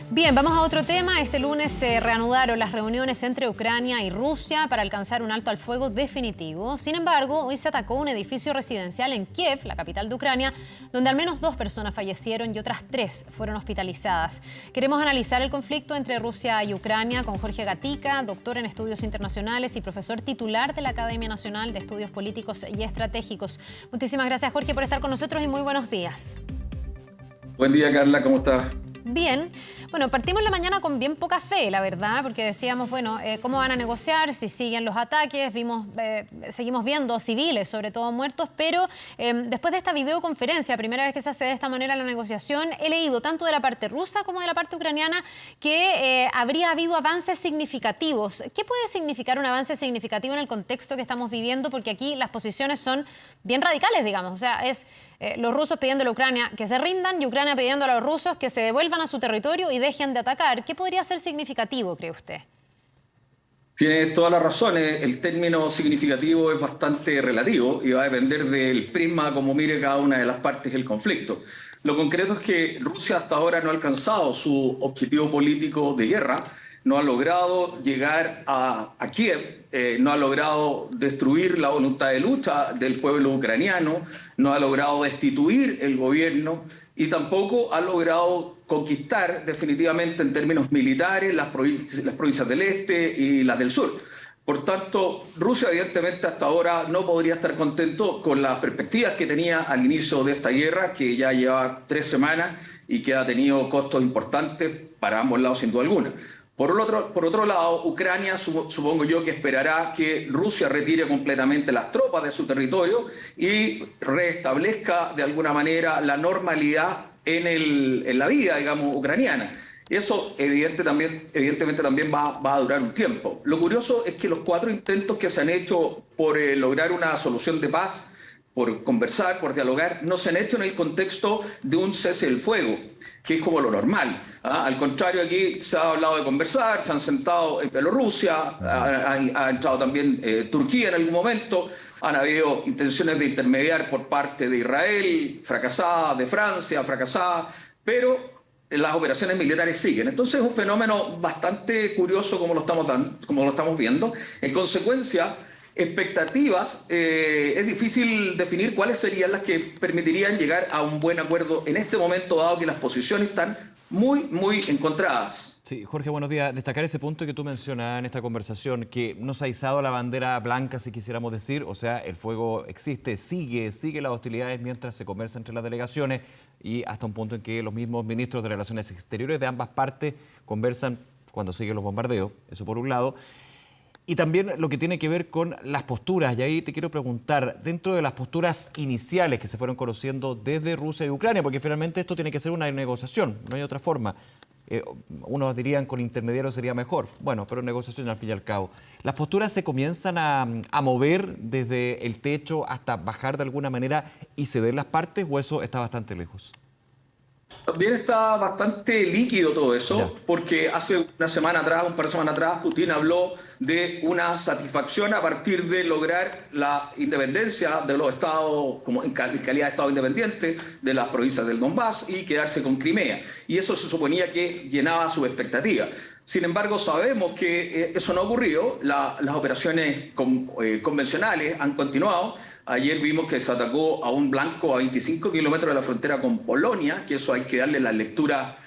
Bien, vamos a otro tema. Este lunes se reanudaron las reuniones entre Ucrania y Rusia para alcanzar un alto al fuego definitivo. Sin embargo, hoy se atacó un edificio residencial en Kiev, la capital de Ucrania, donde al menos 2 personas fallecieron y otras 3 fueron hospitalizadas. Queremos analizar el conflicto entre Rusia y Ucrania con Jorge Gatica, doctor en estudios internacionales y profesor titular de la Academia Nacional de Estudios Políticos y Estratégicos. Muchísimas gracias, Jorge, por estar con nosotros y muy buenos días. Buen día, Carla, ¿cómo estás? Bien. Bueno, partimos la mañana con bien poca fe, la verdad, porque decíamos, bueno, ¿cómo van a negociar si siguen los ataques? Seguimos viendo civiles, sobre todo muertos, pero después de esta videoconferencia, primera vez que se hace de esta manera la negociación, he leído tanto de la parte rusa como de la parte ucraniana que habría habido avances significativos. ¿Qué puede significar un avance significativo en el contexto que estamos viviendo? Porque aquí las posiciones son bien radicales, digamos. O sea, es los rusos pidiéndole a Ucrania que se rindan y Ucrania pidiéndole a los rusos que se devuelvan a su territorio y dejen de atacar. ¿Qué podría ser significativo, cree usted? Tienes toda la razón. El término significativo es bastante relativo y va a depender del prisma como mire cada una de las partes del conflicto. Lo concreto es que Rusia hasta ahora no ha alcanzado su objetivo político de guerra, no ha logrado llegar a Kiev, no ha logrado destruir la voluntad de lucha del pueblo ucraniano, no ha logrado destituir el gobierno y tampoco ha logrado conquistar definitivamente en términos militares las provincias del este y las del sur. Por tanto, Rusia evidentemente hasta ahora no podría estar contento con las perspectivas que tenía al inicio de esta guerra, que ya lleva 3 semanas y que ha tenido costos importantes para ambos lados sin duda alguna. Por otro lado, Ucrania supongo yo que esperará que Rusia retire completamente las tropas de su territorio y restablezca de alguna manera la normalidad en la vida, digamos, ucraniana. Eso evidentemente también va a durar un tiempo. Lo curioso es que los 4 intentos que se han hecho por lograr una solución de paz, por conversar, por dialogar, no se han hecho en el contexto de un cese del fuego, que es como lo normal. Al contrario, aquí se ha hablado de conversar, se han sentado en Bielorrusia, ha entrado también Turquía en algún momento, han habido intenciones de intermediar por parte de Israel, fracasadas, de Francia, fracasadas, pero las operaciones militares siguen. Entonces es un fenómeno bastante curioso como lo estamos viendo. En consecuencia, expectativas, es difícil definir cuáles serían las que permitirían llegar a un buen acuerdo en este momento, dado que las posiciones están muy encontradas. Sí, Jorge, buenos días. Destacar ese punto que tú mencionas en esta conversación, que no se ha izado la bandera blanca, si quisiéramos decir, o sea, el fuego existe, sigue las hostilidades mientras se conversa entre las delegaciones y hasta un punto en que los mismos ministros de Relaciones Exteriores de ambas partes conversan cuando siguen los bombardeos, eso por un lado. Y también lo que tiene que ver con las posturas, y ahí te quiero preguntar, dentro de las posturas iniciales que se fueron conociendo desde Rusia y Ucrania, porque finalmente esto tiene que ser una negociación, no hay otra forma. Unos dirían con intermediarios sería mejor, bueno, pero negociación al fin y al cabo. ¿Las posturas se comienzan a mover desde el techo hasta bajar de alguna manera y ceder las partes, o eso está bastante lejos? También está bastante líquido todo eso, porque hace un par de semanas atrás, Putin habló de una satisfacción a partir de lograr la independencia de los estados, como en calidad de estado independiente, de las provincias del Donbass y quedarse con Crimea. Y eso se suponía que llenaba sus expectativas. Sin embargo, sabemos que eso no ha ocurrido. Las operaciones convencionales han continuado. Ayer vimos que se atacó a un blanco a 25 kilómetros de la frontera con Polonia, que eso hay que darle la lectura.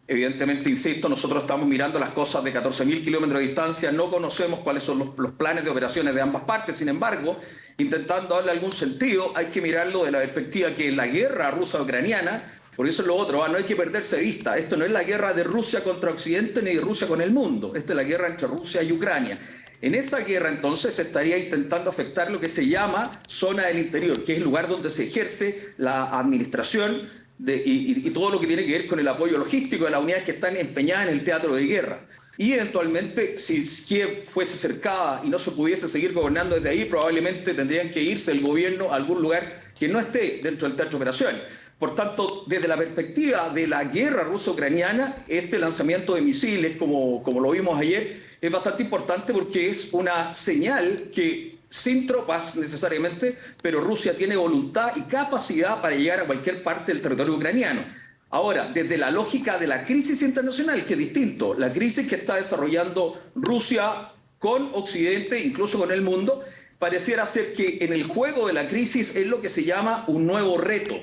Evidentemente, insisto, nosotros estamos mirando las cosas de 14.000 kilómetros de distancia, no conocemos cuáles son los planes de operaciones de ambas partes. Sin embargo, intentando darle algún sentido, hay que mirarlo de la perspectiva que la guerra rusa-ucraniana, por eso es lo otro, no hay que perderse de vista. Esto no es la guerra de Rusia contra Occidente ni de Rusia con el mundo. Esta es la guerra entre Rusia y Ucrania. En esa guerra, entonces, se estaría intentando afectar lo que se llama zona del interior, que es el lugar donde se ejerce la administración y todo lo que tiene que ver con el apoyo logístico de las unidades que están empeñadas en el teatro de guerra. Y eventualmente, si Kiev fuese cercada y no se pudiese seguir gobernando desde ahí, probablemente tendrían que irse el gobierno a algún lugar que no esté dentro del teatro de operaciones. Por tanto, desde la perspectiva de la guerra ruso-ucraniana, este lanzamiento de misiles, como lo vimos ayer, es bastante importante porque es una señal que, sin tropas necesariamente, pero Rusia tiene voluntad y capacidad para llegar a cualquier parte del territorio ucraniano. Ahora, desde la lógica de la crisis internacional, que es distinto, la crisis que está desarrollando Rusia con Occidente, incluso con el mundo, pareciera ser que en el juego de la crisis es lo que se llama un nuevo reto,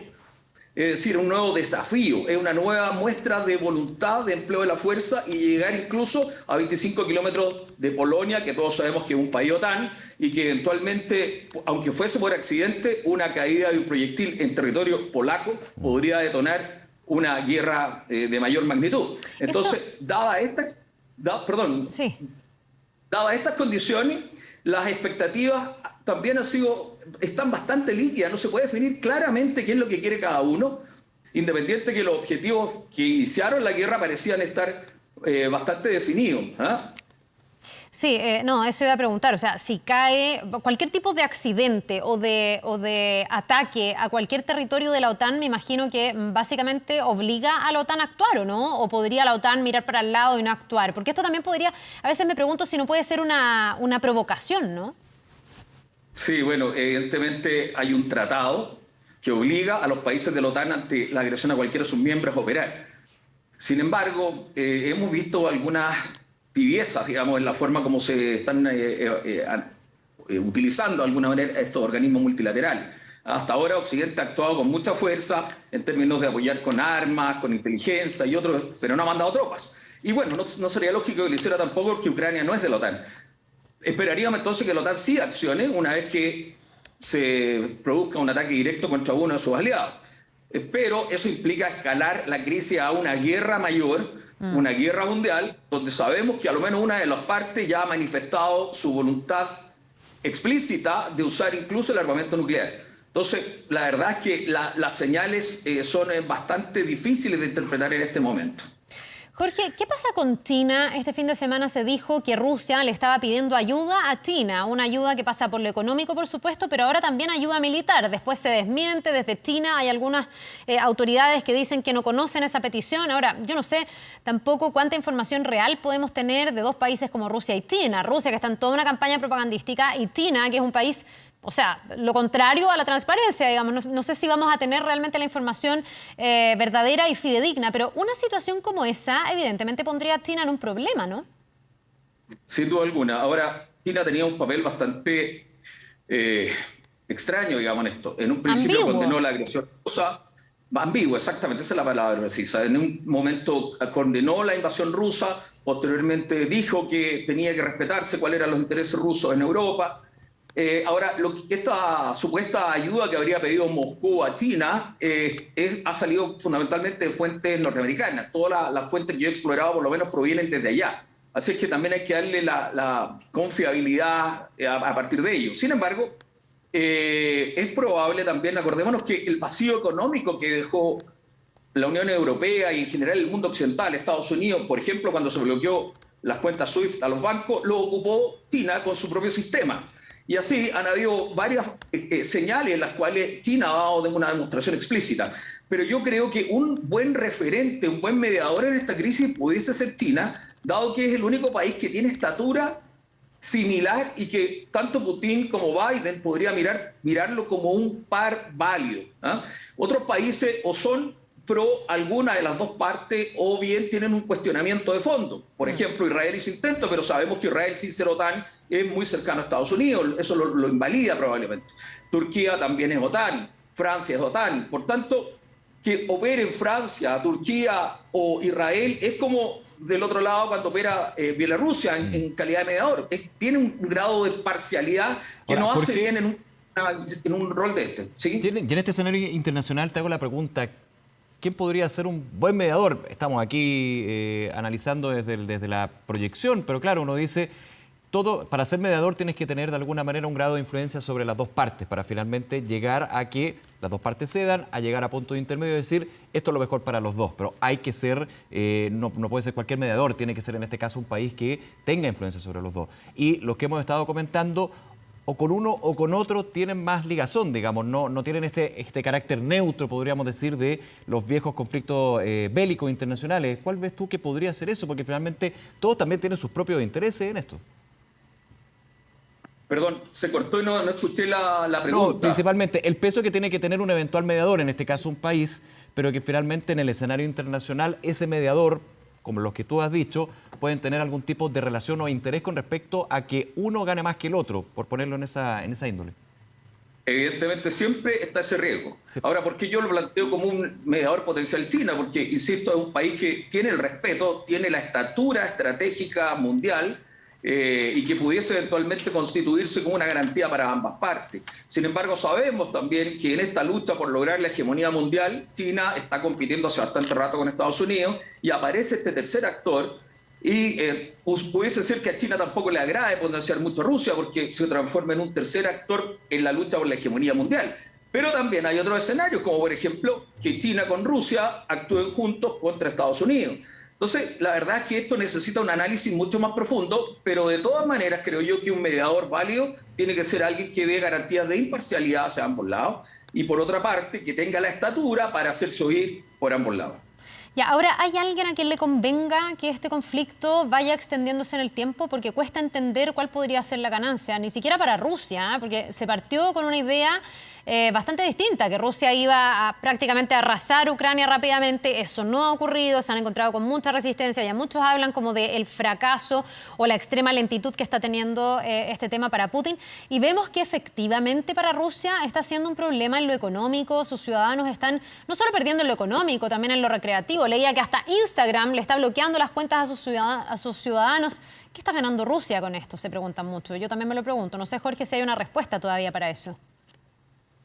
es decir, un nuevo desafío, es una nueva muestra de voluntad de empleo de la fuerza y llegar incluso a 25 kilómetros de Polonia, que todos sabemos que es un país OTAN, y que eventualmente, aunque fuese por accidente, una caída de un proyectil en territorio polaco podría detonar una guerra de mayor magnitud. Entonces, dadas Sí. estas condiciones, las expectativas también están bastante líquidas, no se puede definir claramente qué es lo que quiere cada uno, independiente que los objetivos que iniciaron la guerra parecían estar bastante definidos. ¿Ah? Sí, no, eso iba a preguntar. O sea, si cae cualquier tipo de accidente o de ataque a cualquier territorio de la OTAN, me imagino que básicamente obliga a la OTAN a actuar, ¿o no? ¿O podría la OTAN mirar para el lado y no actuar? Porque esto también podría, a veces me pregunto si no puede ser una provocación, ¿no? Sí, bueno, evidentemente hay un tratado que obliga a los países de la OTAN ante la agresión a cualquiera de sus miembros a operar. Sin embargo, hemos visto algunas tibiezas, digamos, en la forma como se están utilizando de alguna manera estos organismos multilaterales. Hasta ahora Occidente ha actuado con mucha fuerza en términos de apoyar con armas, con inteligencia y otros, pero no ha mandado tropas. Y bueno, no sería lógico que lo hiciera tampoco porque Ucrania no es de la OTAN. Esperaríamos entonces que la OTAN sí accione una vez que se produzca un ataque directo contra uno de sus aliados. Pero eso implica escalar la crisis a una guerra mayor, una guerra mundial, donde sabemos que a lo menos una de las partes ya ha manifestado su voluntad explícita de usar incluso el armamento nuclear. Entonces, la verdad es que las señales son bastante difíciles de interpretar en este momento. Jorge, ¿qué pasa con China? Este fin de semana se dijo que Rusia le estaba pidiendo ayuda a China, una ayuda que pasa por lo económico, por supuesto, pero ahora también ayuda militar. Después se desmiente desde China, hay algunas autoridades que dicen que no conocen esa petición. Ahora, yo no sé tampoco cuánta información real podemos tener de dos países como Rusia y China. Rusia, que está en toda una campaña propagandística, y China, que es un país... O sea, lo contrario a la transparencia, digamos. No sé si vamos a tener realmente la información verdadera y fidedigna, pero una situación como esa evidentemente pondría a China en un problema, ¿no? Sin duda alguna. Ahora, China tenía un papel bastante extraño, digamos, en esto. En un principio Ambiguo. condenó la agresión rusa. Ambiguo, exactamente, esa es la palabra precisa. En un momento condenó la invasión rusa, posteriormente dijo que tenía que respetarse cuáles eran los intereses rusos en Europa. Ahora, esta supuesta ayuda que habría pedido Moscú a China ha salido fundamentalmente de fuentes norteamericanas. Todas las fuentes que yo he explorado por lo menos provienen desde allá. Así es que también hay que darle la confiabilidad a partir de ello. Sin embargo, es probable también, acordémonos que el vacío económico que dejó la Unión Europea y en general el mundo occidental, Estados Unidos, por ejemplo, cuando se bloqueó las cuentas SWIFT a los bancos, lo ocupó China con su propio sistema. Y así han habido varias señales en las cuales China ha dado una demostración explícita. Pero yo creo que un buen referente, un buen mediador en esta crisis pudiese ser China, dado que es el único país que tiene estatura similar y que tanto Putin como Biden podría mirarlo como un par válido. ¿Ah? Otros países o son pro alguna de las dos partes o bien tienen un cuestionamiento de fondo. Por ejemplo, Israel hizo intento, pero sabemos que Israel sin ser OTAN es muy cercano a Estados Unidos, eso lo invalida probablemente. Turquía también es OTAN, Francia es OTAN, por tanto, que opere en Francia, Turquía o Israel es como del otro lado cuando opera Bielorrusia en calidad de mediador. Tiene un grado de parcialidad que ahora, no hace Jorge, bien en un rol de este. ¿Sí? Y en este escenario internacional te hago la pregunta, ¿quién podría ser un buen mediador? Estamos aquí analizando desde la proyección, pero claro, uno dice, para ser mediador tienes que tener de alguna manera un grado de influencia sobre las dos partes, para finalmente llegar a que las dos partes cedan, a llegar a punto de intermedio y decir, esto es lo mejor para los dos, pero hay que ser, no puede ser cualquier mediador, tiene que ser en este caso un país que tenga influencia sobre los dos. Y los que hemos estado comentando, o con uno o con otro tienen más ligazón, digamos, no tienen este carácter neutro, podríamos decir, de los viejos conflictos bélicos internacionales. ¿Cuál ves tú que podría ser eso? Porque finalmente todos también tienen sus propios intereses en esto. Perdón, se cortó y no escuché la No, pregunta. principalmente el peso que tiene que tener un eventual mediador, en este caso un país, pero que finalmente en el escenario internacional ese mediador, como los que tú has dicho, pueden tener algún tipo de relación o interés con respecto a que uno gane más que el otro, por ponerlo en esa índole. Evidentemente siempre está ese riesgo. Sí. Ahora, ¿por qué yo lo planteo como un mediador potencial China? Porque, insisto, es un país que tiene el respeto, tiene la estatura estratégica mundial y que pudiese eventualmente constituirse como una garantía para ambas partes. Sin embargo, sabemos también que en esta lucha por lograr la hegemonía mundial, China está compitiendo hace bastante rato con Estados Unidos y aparece este tercer actor. Y pudiese ser que a China tampoco le agrade potenciar mucho a Rusia porque se transforma en un tercer actor en la lucha por la hegemonía mundial. Pero también hay otros escenarios, como por ejemplo que China con Rusia actúen juntos contra Estados Unidos. Entonces, la verdad es que esto necesita un análisis mucho más profundo, pero de todas maneras creo yo que un mediador válido tiene que ser alguien que dé garantías de imparcialidad hacia ambos lados y por otra parte que tenga la estatura para hacerse oír por ambos lados. Ya, ahora, ¿hay alguien a quien le convenga que este conflicto vaya extendiéndose en el tiempo? Porque cuesta entender cuál podría ser la ganancia, ni siquiera para Rusia, ¿eh? Porque se partió con una idea bastante distinta, que Rusia iba a prácticamente arrasar Ucrania rápidamente. Eso no ha ocurrido, se han encontrado con mucha resistencia, ya muchos hablan como del fracaso o la extrema lentitud que está teniendo este tema para Putin. Y vemos que efectivamente para Rusia está siendo un problema en lo económico, sus ciudadanos están no solo perdiendo en lo económico, también en lo recreativo. Leía que hasta Instagram le está bloqueando las cuentas a sus ciudadanos. ¿Qué está ganando Rusia con esto? Se preguntan mucho. Yo también me lo pregunto. No sé, Jorge, si hay una respuesta todavía para eso.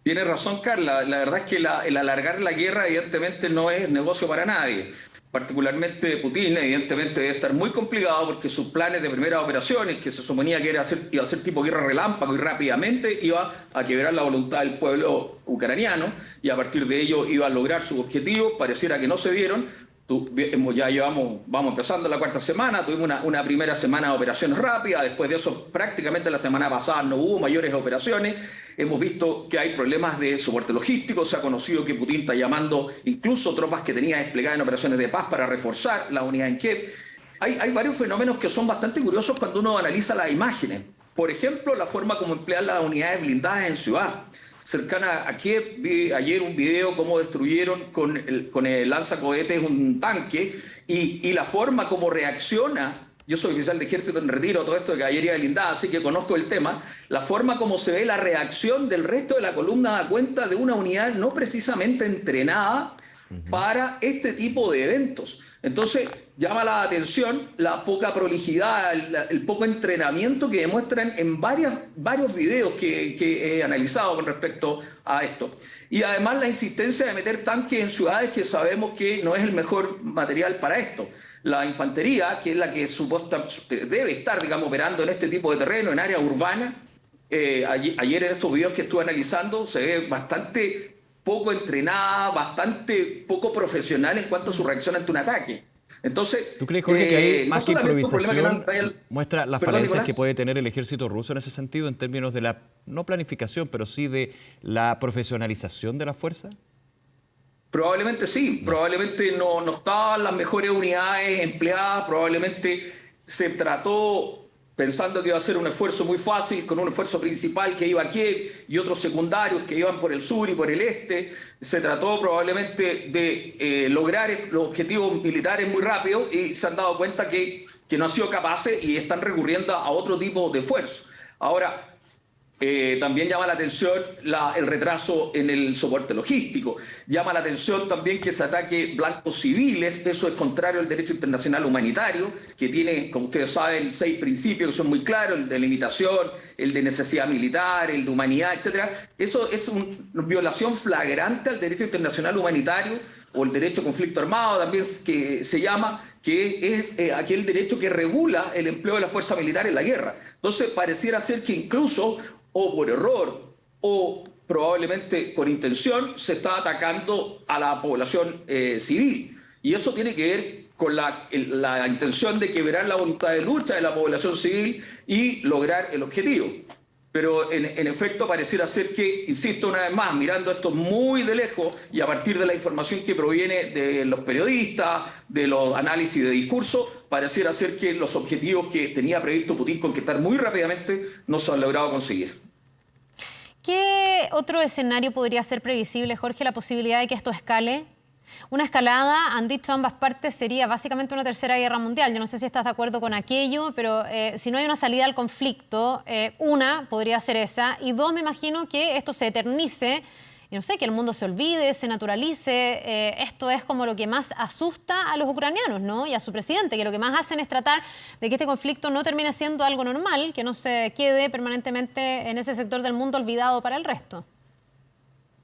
Tiene razón, Carla. La verdad es que el alargar la guerra evidentemente no es negocio para nadie. Particularmente Putin, evidentemente debe estar muy complicado porque sus planes de primeras operaciones, que se suponía que iba a ser tipo guerra relámpago y rápidamente iba a quebrar la voluntad del pueblo ucraniano y a partir de ello iba a lograr sus objetivos, pareciera que no se dieron. Vamos empezando la cuarta semana, tuvimos una primera semana de operaciones rápidas, después de eso prácticamente la semana pasada no hubo mayores operaciones, hemos visto que hay problemas de soporte logístico, se ha conocido que Putin está llamando incluso tropas que tenía desplegadas en operaciones de paz para reforzar la unidad en Kiev. Hay varios fenómenos que son bastante curiosos cuando uno analiza las imágenes, por ejemplo la forma como emplean las unidades blindadas en ciudad. Cercana a Kiev, vi ayer un video cómo destruyeron con el lanzacohetes un tanque y la forma como reacciona, yo soy oficial de ejército en retiro, todo esto de caballería blindada, así que conozco el tema, la forma como se ve la reacción del resto de la columna da cuenta de una unidad no precisamente entrenada para este tipo de eventos. Entonces, llama la atención la poca prolijidad, el poco entrenamiento que demuestran en varios videos que he analizado con respecto a esto. Y además la insistencia de meter tanques en ciudades que sabemos que no es el mejor material para esto. La infantería, que es la que debe estar, digamos, operando en este tipo de terreno, en áreas urbanas, ayer en estos videos que estuve analizando se ve bastante poco entrenada, bastante poco profesional en cuanto a su reacción ante un ataque. Entonces, ¿tú crees, Jorge, que hay más que improvisación muestra las falencias Nicolás, que puede tener el ejército ruso en ese sentido, en términos de la, no planificación, pero sí de la profesionalización de la fuerza? Probablemente sí, probablemente no estaban las mejores unidades empleadas, probablemente se trató pensando que iba a ser un esfuerzo muy fácil, con un esfuerzo principal que iba a Kiev y otros secundarios que iban por el sur y por el este. Se trató probablemente de lograr los objetivos militares muy rápido y se han dado cuenta que no han sido capaces y están recurriendo a otro tipo de esfuerzo. Ahora, también llama la atención el retraso en el soporte logístico. Llama la atención también que se ataque blancos civiles. Eso es contrario al derecho internacional humanitario, que tiene, como ustedes saben, 6 principios que son muy claros: el de limitación, el de necesidad militar, el de humanidad, etc. Eso es una violación flagrante al derecho internacional humanitario, o el derecho a conflicto armado también, que se llama, que es aquel derecho que regula el empleo de la fuerza militar en la guerra. Entonces pareciera ser que incluso, o por error, o probablemente con intención, se está atacando a la población civil. Y eso tiene que ver con la intención de quebrar la voluntad de lucha de la población civil y lograr el objetivo. Pero en efecto pareciera ser que, insisto una vez más, mirando esto muy de lejos y a partir de la información que proviene de los periodistas, de los análisis de discurso, pareciera ser que los objetivos que tenía previsto Putin conquistar muy rápidamente no se han logrado conseguir. ¿Qué otro escenario podría ser previsible, Jorge, la posibilidad de que esto escale? Una escalada, han dicho ambas partes, sería básicamente una tercera guerra mundial. Yo no sé si estás de acuerdo con aquello, pero si no hay una salida al conflicto, una podría ser esa, y dos, me imagino que esto se eternice, y no sé, que el mundo se olvide, se naturalice. Esto es como lo que más asusta a los ucranianos, ¿no? Y a su presidente, que lo que más hacen es tratar de que este conflicto no termine siendo algo normal, que no se quede permanentemente en ese sector del mundo olvidado para el resto.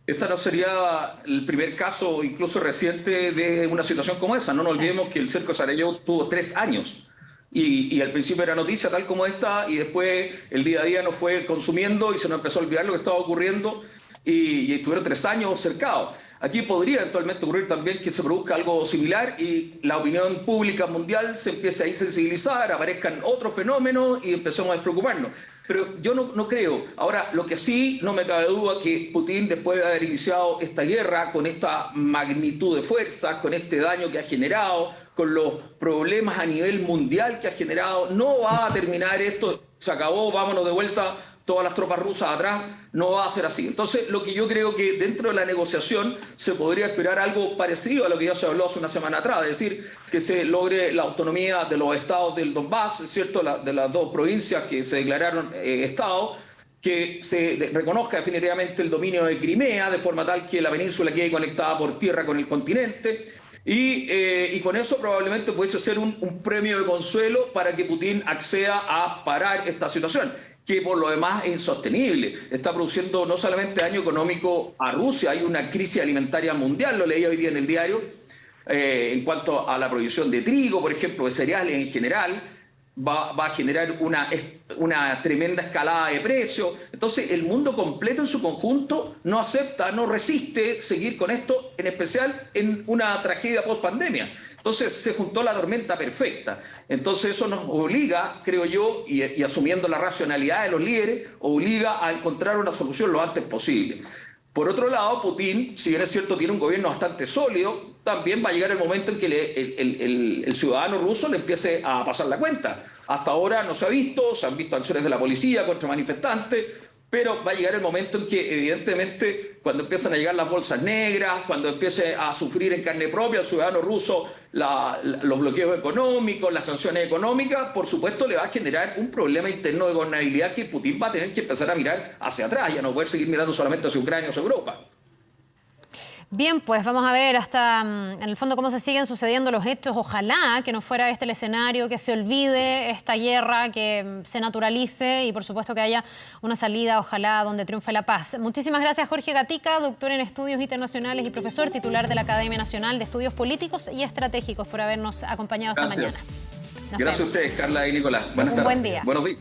Esta no sería el primer caso, incluso reciente, de una situación como esa. No nos olvidemos que el cerco de Sarajevo tuvo 3 años. Y al principio era noticia tal como esta, y después el día a día nos fue consumiendo y se nos empezó a olvidar lo que estaba ocurriendo, y estuvieron 3 años cercados. Aquí podría eventualmente ocurrir también que se produzca algo similar y la opinión pública mundial se empiece a insensibilizar, aparezcan otros fenómenos y empecemos a despreocuparnos. Pero yo no creo. Ahora, lo que sí, no me cabe duda que Putin, después de haber iniciado esta guerra con esta magnitud de fuerzas, con este daño que ha generado, con los problemas a nivel mundial que ha generado, no va a terminar esto, se acabó, vámonos de vuelta, todas las tropas rusas atrás, no va a ser así. Entonces, lo que yo creo que dentro de la negociación se podría esperar algo parecido a lo que ya se habló hace una semana atrás, es decir, que se logre la autonomía de los estados del Donbass, ¿cierto? De las 2 provincias que se declararon estados, que se reconozca definitivamente el dominio de Crimea, de forma tal que la península quede conectada por tierra con el continente, y con eso probablemente pudiese ser un premio de consuelo para que Putin acceda a parar esta situación, que por lo demás es insostenible. Está produciendo no solamente daño económico a Rusia, hay una crisis alimentaria mundial, lo leí hoy día en el diario, en cuanto a la producción de trigo, por ejemplo, de cereales en general, va a generar una tremenda escalada de precios. Entonces, el mundo completo en su conjunto no acepta, no resiste seguir con esto, en especial en una tragedia post-pandemia. Entonces se juntó la tormenta perfecta. Entonces eso nos obliga, creo yo, y asumiendo la racionalidad de los líderes, obliga a encontrar una solución lo antes posible. Por otro lado, Putin, si bien es cierto, tiene un gobierno bastante sólido, también va a llegar el momento en que el ciudadano ruso le empiece a pasar la cuenta. Hasta ahora no se han visto acciones de la policía contra manifestantes, pero va a llegar el momento en que, evidentemente, cuando empiezan a llegar las bolsas negras, cuando empiece a sufrir en carne propia el ciudadano ruso los bloqueos económicos, las sanciones económicas, por supuesto le va a generar un problema interno de gobernabilidad que Putin va a tener que empezar a mirar hacia atrás, ya no poder seguir mirando solamente hacia Ucrania o hacia Europa. Bien, pues vamos a ver hasta, en el fondo, cómo se siguen sucediendo los hechos. Ojalá que no fuera este el escenario, que se olvide esta guerra, que se naturalice y, por supuesto, que haya una salida, ojalá, donde triunfe la paz. Muchísimas gracias, Jorge Gatica, doctor en Estudios Internacionales y profesor titular de la Academia Nacional de Estudios Políticos y Estratégicos, por habernos acompañado esta mañana. Gracias a ustedes, Carla y Nicolás. Buenas tardes. Un buen día. Buenos días.